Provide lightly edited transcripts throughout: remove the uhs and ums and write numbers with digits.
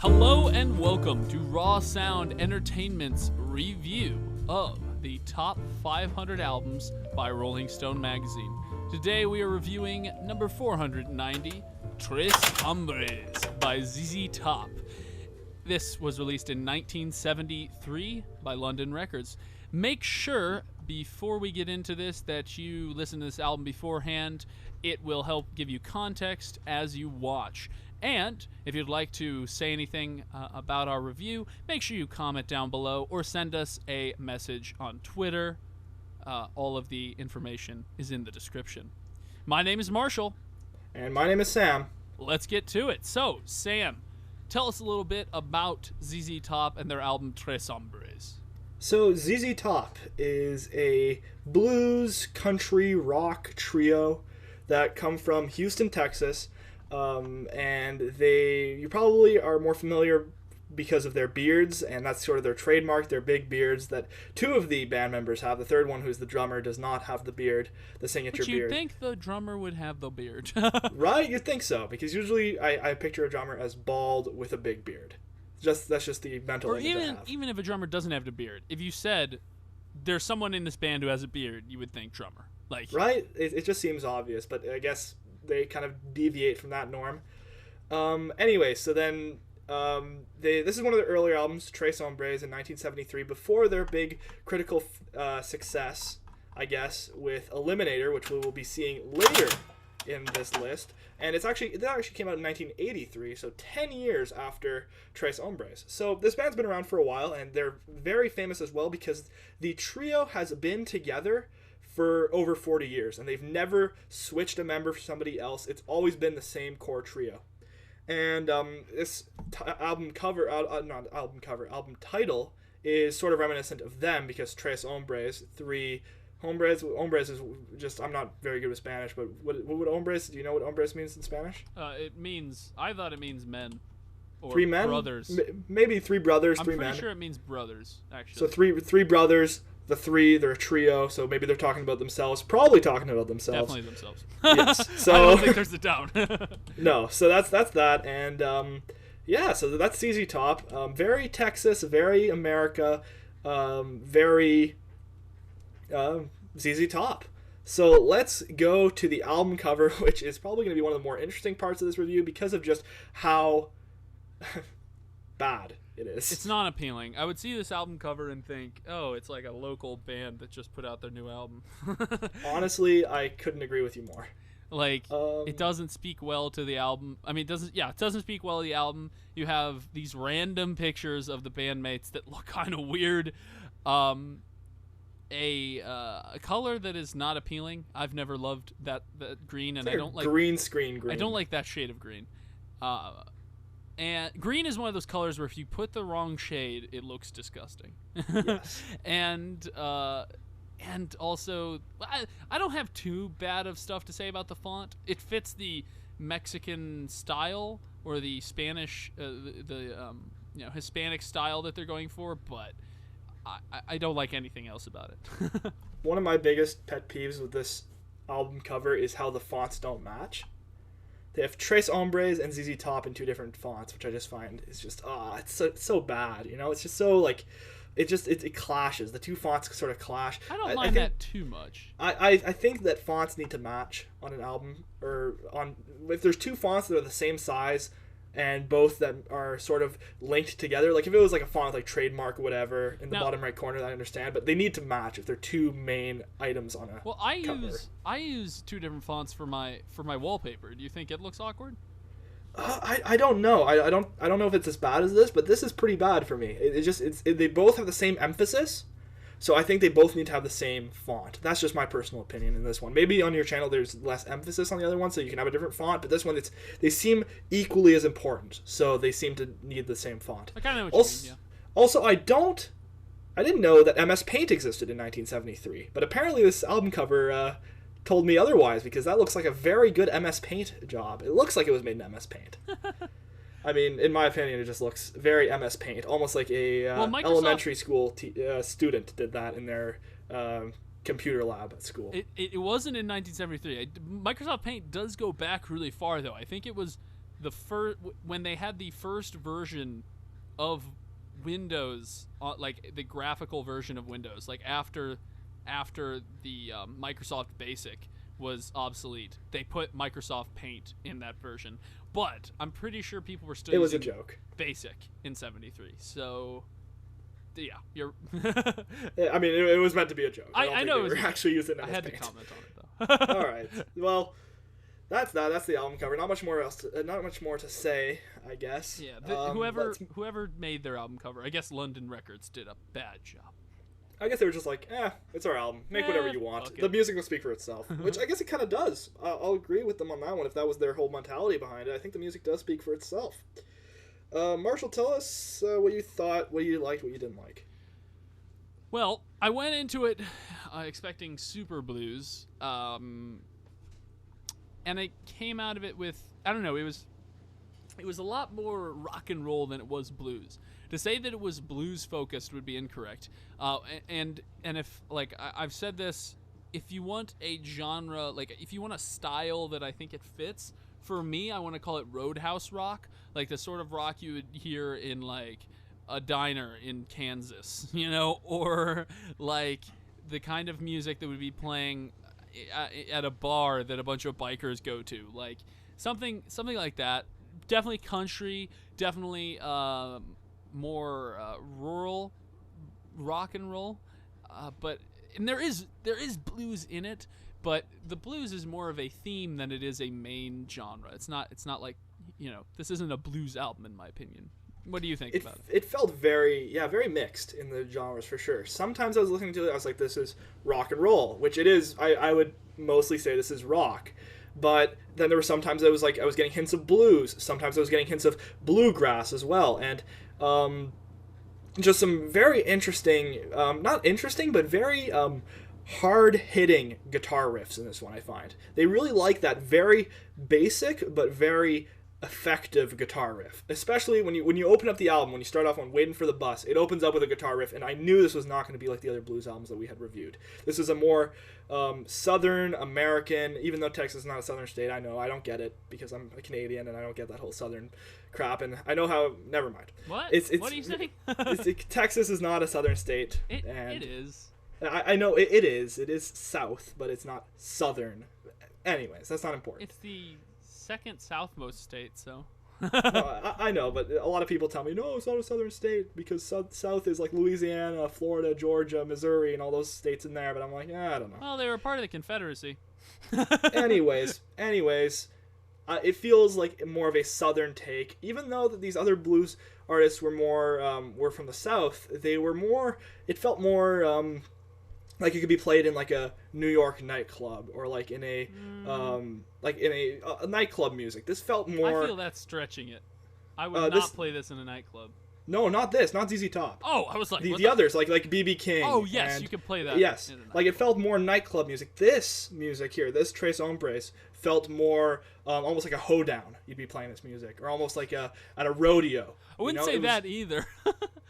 Hello and welcome to Raw Sound Entertainment's review of the top 500 albums by Rolling Stone magazine. Today we are reviewing number 490, Tres Hombres by ZZ Top. This was released in 1973 by London Records. Make sure, before we get into this, that you listen to this album beforehand. It will help give you context as you watch. And if you'd like to say anything about our review, make sure you comment down below or send us a message on Twitter. All of the information is in the description. My name is Marshall. And my name is Sam. Let's get to it. So, Sam, tell us a little bit about ZZ Top and their album Tres Hombres. So ZZ Top is a blues, country, rock trio that come from Houston, Texas. And you probably are more familiar because of their beards, and that's sort of their trademark, their big beards that two of the band members have. The third one, who's the drummer, does not have the beard, the signature beard. But you'd think the drummer would have the beard. Right? You'd think so, because usually I picture a drummer as bald with a big beard. That's just the mental image I have. Even if a drummer doesn't have the beard, if you said there's someone in this band who has a beard, you would think drummer. Right? It just seems obvious, but I guess they kind of deviate from that norm. Anyway, so then this is one of their earlier albums, Tres Hombres, in 1973, before their big critical success, I guess, with Eliminator, which we will be seeing later in this list. And that actually came out in 1983, so 10 years after Tres Hombres. So this band's been around for a while, and they're very famous as well because the trio has been together for over 40 years, and they've never switched a member for somebody else. It's always been the same core trio. And this album title is sort of reminiscent of them because Tres Hombres, three hombres. Hombres is just, I'm not very good with Spanish, but what would hombres, do you know what hombres means in Spanish? I thought it means men. Or three men? Brothers. Maybe three brothers, three men. I'm pretty sure it means brothers, actually. So three brothers. The three, they're a trio, so maybe they're talking about themselves. Probably talking about themselves. Definitely themselves. Yes. So I don't think there's a doubt. No, so that's that, and yeah, so that's ZZ Top. Very Texas, very America, very ZZ Top. So let's go to the album cover, which is probably going to be one of the more interesting parts of this review because of just how bad it is. It's not appealing. I would see this album cover and think, oh, it's like a local band that just put out their new album. Honestly, I couldn't agree with you more. It doesn't speak well to the album. I mean, it doesn't speak well to the album. You have these random pictures of the bandmates that look kind of weird. A color that is not appealing. I've never loved that green, and I don't like green screen green. I don't like that shade of green. And green is one of those colors where if you put the wrong shade, it looks disgusting. Yes. And also, I don't have too bad of stuff to say about the font. It fits the Mexican style or the Spanish, Hispanic style that they're going for, but I don't like anything else about it. One of my biggest pet peeves with this album cover is how the fonts don't match. They have Tres Hombres and ZZ Top in two different fonts, which I just find is just it's so bad. It's just so it clashes. The two fonts sort of clash. I don't mind that too much. I think that fonts need to match on an album, or if there's two fonts that are the same size and both that are sort of linked together. Like if it was like a font like Trademark or whatever in the bottom right corner, I understand, but they need to match if they're two main items on a cover. I use two different fonts for my wallpaper. Do you think it looks awkward? I don't know. I don't know if it's as bad as this, but this is pretty bad for me. They both have the same emphasis. So I think they both need to have the same font. That's just my personal opinion in this one. Maybe on your channel there's less emphasis on the other one, so you can have a different font. But this one, they seem equally as important, so they seem to need the same font. I kind of know what you mean, yeah. Also, I didn't know that MS Paint existed in 1973, but apparently this album cover told me otherwise, because that looks like a very good MS Paint job. It looks like it was made in MS Paint. I mean, in my opinion, it just looks very MS Paint, almost like a elementary school student did that in their computer lab at school. It wasn't in 1973. Microsoft Paint does go back really far, though. I think it was when they had the first version of Windows, like the graphical version of Windows, like after the Microsoft Basic was obsolete, they put Microsoft Paint in that version. But I'm pretty sure people were still using a joke. Basic in '73. So yeah, you're. I mean, it was meant to be a joke. I know. They were actually using it. I as had Paint. to comment on it though. All right. Well, that's that. That's the album cover. Not much more to say, I guess. Yeah. Whoever made their album cover, I guess London Records did a bad job. I guess they were just like, it's our album. Make whatever you want. The music will speak for itself, which I guess it kind of does. I'll agree with them on that one. If that was their whole mentality behind it, I think the music does speak for itself. Marshall, tell us what you thought, what you liked, what you didn't like. Well, I went into it expecting super blues, and I came out of it with, I don't know, it was a lot more rock and roll than it was blues. To say that it was blues focused would be incorrect. And if, like I've said this, if you want a genre, like if you want a style that I think it fits, for me, I want to call it roadhouse rock, like the sort of rock you would hear in like a diner in Kansas, or like the kind of music that would be playing at a bar that a bunch of bikers go to, like something like that. Definitely country, definitely more rural rock and roll, and there is blues in it, but the blues is more of a theme than it is a main genre. It's not like, this isn't a blues album in my opinion. What do you think about it? It felt very mixed in the genres for sure. Sometimes I was listening to it, I was like, this is rock and roll, which it is. I would mostly say this is rock. But then there were sometimes I was getting hints of blues. Sometimes I was getting hints of bluegrass as well. And just some very interesting, not interesting, but very hard-hitting guitar riffs in this one, I find. They really like that very basic but very effective guitar riff, especially when you open up the album, when you start off on Waiting for the Bus. It opens up with a guitar riff, and I knew this was not going to be like the other blues albums that we had reviewed. This is a more Southern American, even though Texas is not a southern state. I know, I don't get it because I'm a Canadian and I don't get that whole southern crap, and I know how, never mind. What are you saying? Texas is not a southern state. It is. I know it is south, but it's not southern. Anyways, that's not important. It's the second southmost state, so. No, I know, but a lot of people tell me, no, it's not a southern state because south is like Louisiana, Florida, Georgia, Missouri, and all those states in there. But I'm like, I don't know. Well, they were part of the Confederacy. anyways, it feels like more of a southern take. Even though that these other blues artists were more were from the South, they were more. It felt more like it could be played in like a New York nightclub or like in a nightclub music. This felt more. I feel that's stretching it. I would not play this in a nightclub. No, not this. Not ZZ Top. Oh, I was like the others, like BB King. Oh yes, you could play that. Yes, like it felt more nightclub music. This music here, this Tres Hombres, felt more almost like a hoedown. You'd be playing this music, or almost like at a rodeo. I wouldn't say that either.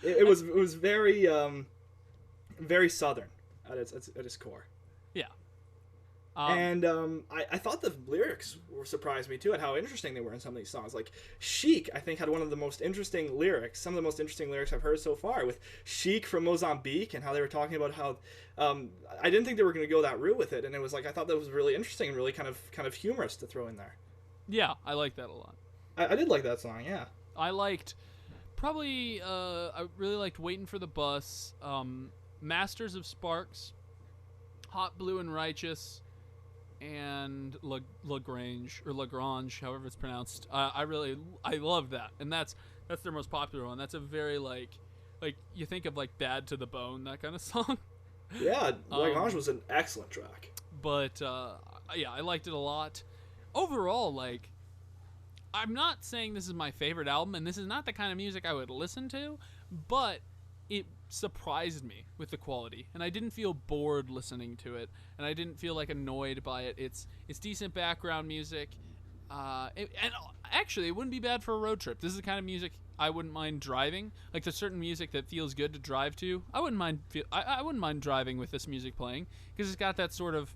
it was very very southern at its core. Yeah. And I thought the lyrics surprised me too at how interesting they were in some of these songs. Like Chic, I think, had one of the most interesting lyrics, some of the most interesting lyrics I've heard so far, with Chic from Mozambique and how they were talking about how I didn't think they were going to go that route with it, and it was like I thought that was really interesting and really kind of humorous to throw in there. Yeah, I like that a lot. I did like that song. Yeah, I liked probably I really liked Waiting for the Bus, Masters of Sparks, Hot Blue and Righteous, and Lagrange, however it's pronounced. I love that, and that's their most popular one. That's a very like you think of like Bad to the Bone, that kind of song. Yeah, Lagrange was an excellent track. But yeah, I liked it a lot. Overall, like, I'm not saying this is my favorite album, and this is not the kind of music I would listen to, but it surprised me with the quality, and I didn't feel bored listening to it, and I didn't feel like annoyed by it. It's decent background music, and actually it wouldn't be bad for a road trip. This is the kind of music I wouldn't mind driving. Like there's certain music that feels good to drive to. I wouldn't mind driving with this music playing because it's got that sort of,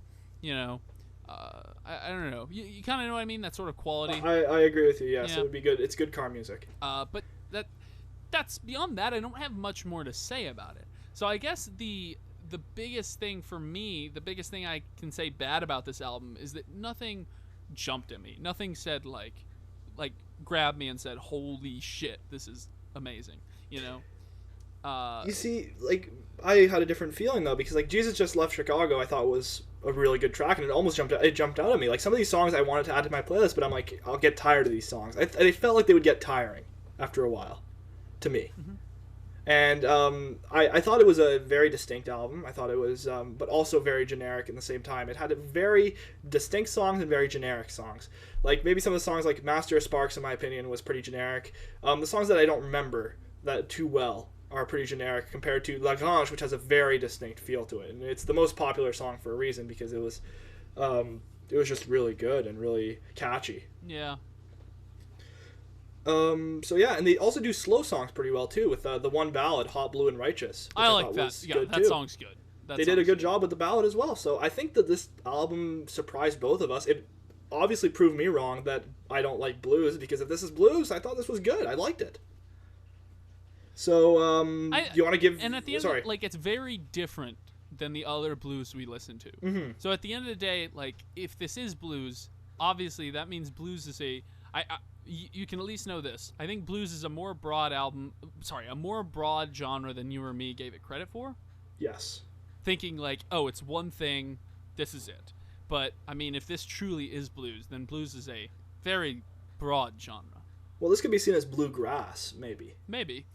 I don't know. You kind of know what I mean? That sort of quality. I agree with you. Yes, Yeah. it would be good. It's good car music. But that's beyond that. I don't have much more to say about it. So I guess the biggest thing for me, the biggest thing I can say bad about this album is that nothing jumped at me. Nothing said like grabbed me and said, "Holy shit, this is amazing." You know. You see, like, I had a different feeling though, because like Jesus Just Left Chicago, I thought was a really good track, and it almost jumped out at me. Like some of these songs I wanted to add to my playlist, but I'm like, I'll get tired of these songs. They felt like they would get tiring after a while, to me. Mm-hmm. And I thought it was a very distinct album. I thought it was, but also very generic at the same time. It had very distinct songs and very generic songs. Like maybe some of the songs, like Master of Sparks, in my opinion, was pretty generic. The songs that I don't remember that too well are pretty generic compared to Lagrange, which has a very distinct feel to it. And it's the most popular song for a reason, because it was just really good and really catchy. Yeah. So yeah, and they also do slow songs pretty well too, with the one ballad, "Hot Blue and Righteous." I like that. Yeah, that song's good. They did a good job with the ballad as well. So I think that this album surprised both of us. It obviously proved me wrong that I don't like blues, because if this is blues, I thought this was good. I liked it. So you want to give? And at the end, it's very different than the other blues we listen to. Mm-hmm. So at the end of the day, like if this is blues, obviously that means blues is you can at least know this. I think blues is a more broad genre than you or me gave it credit for. Yes. Thinking like, oh, it's one thing, this is it. But, I mean, if this truly is blues, then blues is a very broad genre. Well, this could be seen as bluegrass, maybe. Maybe.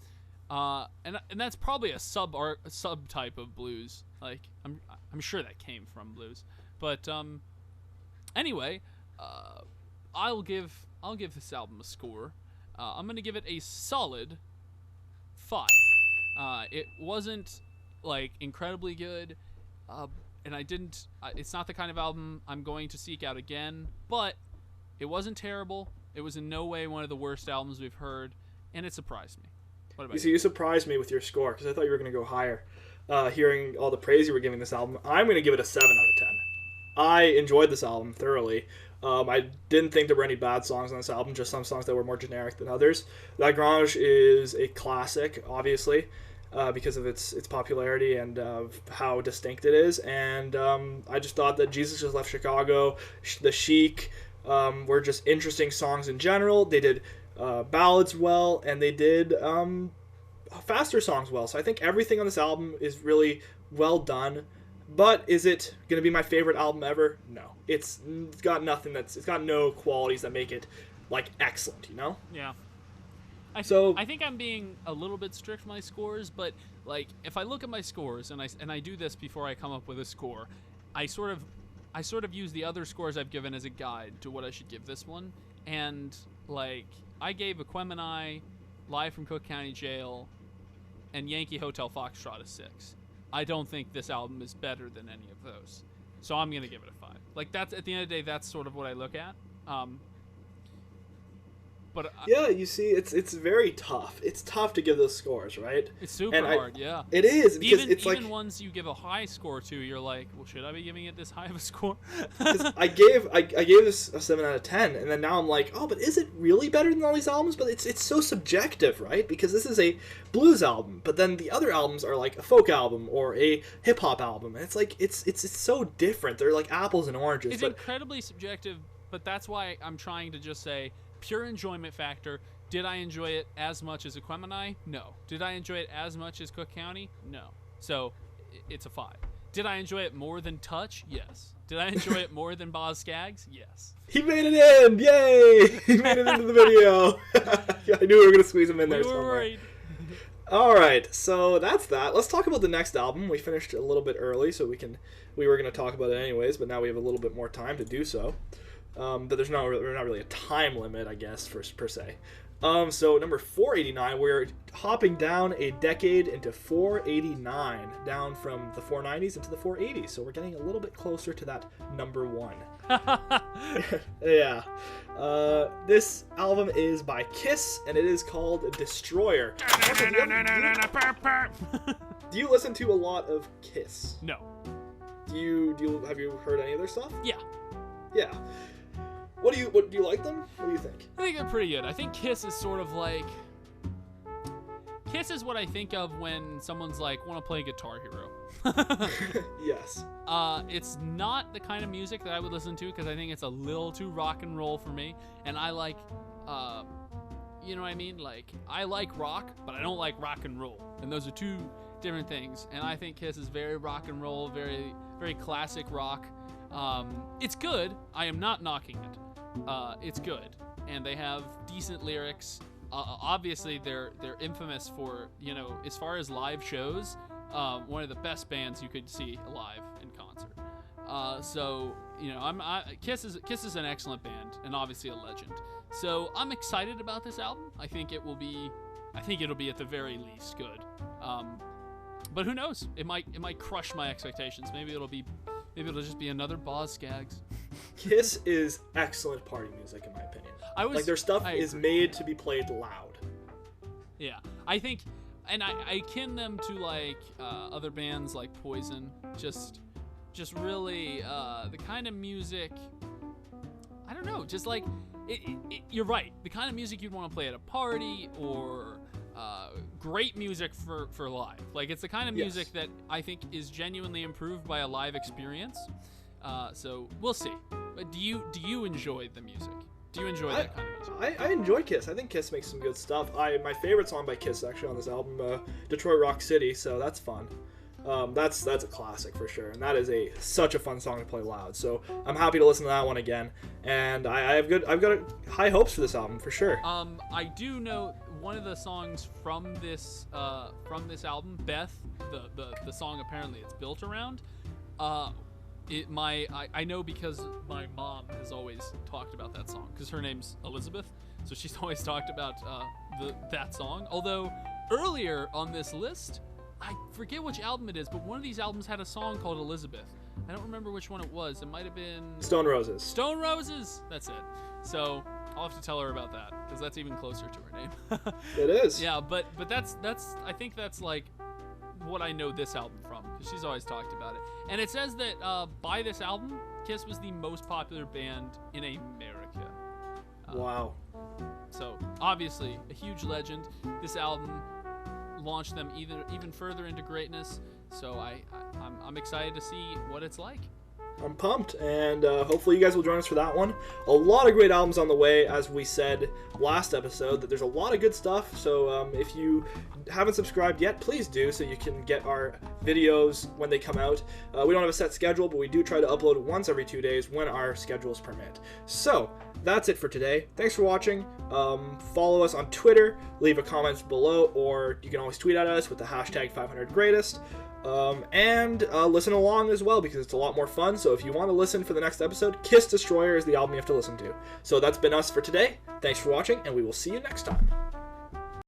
And that's probably a subtype of blues. Like, I'm sure that came from blues. But, anyway, I'll give this album a score. I'm going to give it a solid 5. It wasn't, like, incredibly good, and it's not the kind of album I'm going to seek out again, but it wasn't terrible. It was in no way one of the worst albums we've heard, and it surprised me. What about you? You surprised me with your score, because I thought you were going to go higher. Hearing all the praise you were giving this album, I'm going to give it a 7 out of 10. I enjoyed this album thoroughly. I didn't think there were any bad songs on this album, just some songs that were more generic than others. Lagrange is a classic, obviously, because of its popularity and how distinct it is. And I just thought that Jesus Just Left Chicago, The Chic, were just interesting songs in general. They did ballads well, and they did faster songs well. So I think everything on this album is really well done. But is it going to be my favorite album ever? No. It's got nothing it's got no qualities that make it, like, excellent, you know? Yeah. I think I'm being a little bit strict with my scores, but, like, if I look at my scores, and I do this before I come up with a score, I sort of use the other scores I've given as a guide to what I should give this one, and, like, I gave Aquemini, Live from Cook County Jail, and Yankee Hotel Foxtrot a 6. I don't think this album is better than any of those. So I'm going to give it a 5. Like, that's, at the end of the day, that's sort of what I look at. Yeah, you see, it's very tough. It's tough to give those scores, right? It's super hard, yeah. It is, because it's like... Even ones you give a high score to, you're like, well, should I be giving it this high of a score? I gave this a 7 out of 10, and then now I'm like, oh, but is it really better than all these albums? But it's so subjective, right? Because this is a blues album, but then the other albums are like a folk album or a hip-hop album, and it's like, it's so different. They're like apples and oranges. It's incredibly subjective, but that's why I'm trying to just say... Pure enjoyment factor. Did I enjoy it as much as Aquemini? No. Did I enjoy it as much as Cook County? No. So, it's a 5. Did I enjoy it more than Touch? Yes. Did I enjoy it more than Boz Skaggs? Yes. He made it in! Yay! He made it into the video. I knew we were going to squeeze him in there somewhere. Worried. Alright, so that's that. Let's talk about the next album. We finished a little bit early, so we were going to talk about it anyways, but now we have a little bit more time to do so. But there's not really a time limit, I guess, per se. So number 489, we're hopping down a decade into 489, down from the 490s into the 480s. So we're getting a little bit closer to that number 1. Yeah. This album is by Kiss, and it is called Destroyer. Do you listen to a lot of Kiss? No. Have you heard any of their stuff? Yeah. Yeah. What do you like them? What do you think? I think they're pretty good. I think Kiss is sort of like... Kiss is what I think of when someone's like, want to play Guitar Hero. Yes. It's not the kind of music that I would listen to because I think it's a little too rock and roll for me. And I like, you know what I mean? Like, I like rock, but I don't like rock and roll. And those are two different things. And I think Kiss is very rock and roll, very, very classic rock. It's good. I am not knocking it. It's good. And they have decent lyrics. Obviously, they're infamous for, you know, as far as live shows, one of the best bands you could see live in concert. So, you know, Kiss is an excellent band and obviously a legend. So I'm excited about this album. I think it'll be at the very least good. But who knows? It might crush my expectations. Maybe it'll just be another Boz Skaggs. Kiss is excellent party music, in my opinion. Like, their stuff is made to be played loud. Yeah, I think, and I kin them to like other bands like Poison. Just really the kind of music. I don't know. Just like you're right. The kind of music you'd want to play at a party or. Great music for live. Like, it's the kind of music that I think is genuinely improved by a live experience. So we'll see. But do you enjoy the music? Do you enjoy that kind of music? I enjoy Kiss. I think Kiss makes some good stuff. My favorite song by Kiss is actually on this album, Detroit Rock City. So that's fun. That's a classic for sure, and that is such a fun song to play loud. So I'm happy to listen to that one again. And I've got high hopes for this album for sure. I do know one of the songs from this album, Beth, the song apparently it's built around. I know because my mom has always talked about that song because her name's Elizabeth, so she's always talked about that song. Although earlier on this list, I forget which album it is, but one of these albums had a song called Elizabeth. I don't remember which one it was. It might have been Stone Roses. Stone Roses. That's it. So I'll have to tell her about that because that's even closer to her name. It is. Yeah, but that's I think that's like what I know this album from because she's always talked about it. And it says that by this album, Kiss was the most popular band in America. Wow. So obviously a huge legend. This album launched them even further into greatness. So I'm excited to see what it's like. I'm pumped, and hopefully you guys will join us for that one. A lot of great albums on the way, as we said last episode, that there's a lot of good stuff. So if you haven't subscribed yet, please do, so you can get our videos when they come out. We don't have a set schedule, but we do try to upload once every 2 days when our schedules permit. So that's it for today. Thanks for watching. Follow us on Twitter, leave a comment below, or you can always tweet at us with the hashtag 500greatest. And listen along as well because it's a lot more fun. So if you want to listen for the next episode, Kiss Destroyer is the album you have to listen to. So that's been us for today. Thanks for watching, and we will see you next time.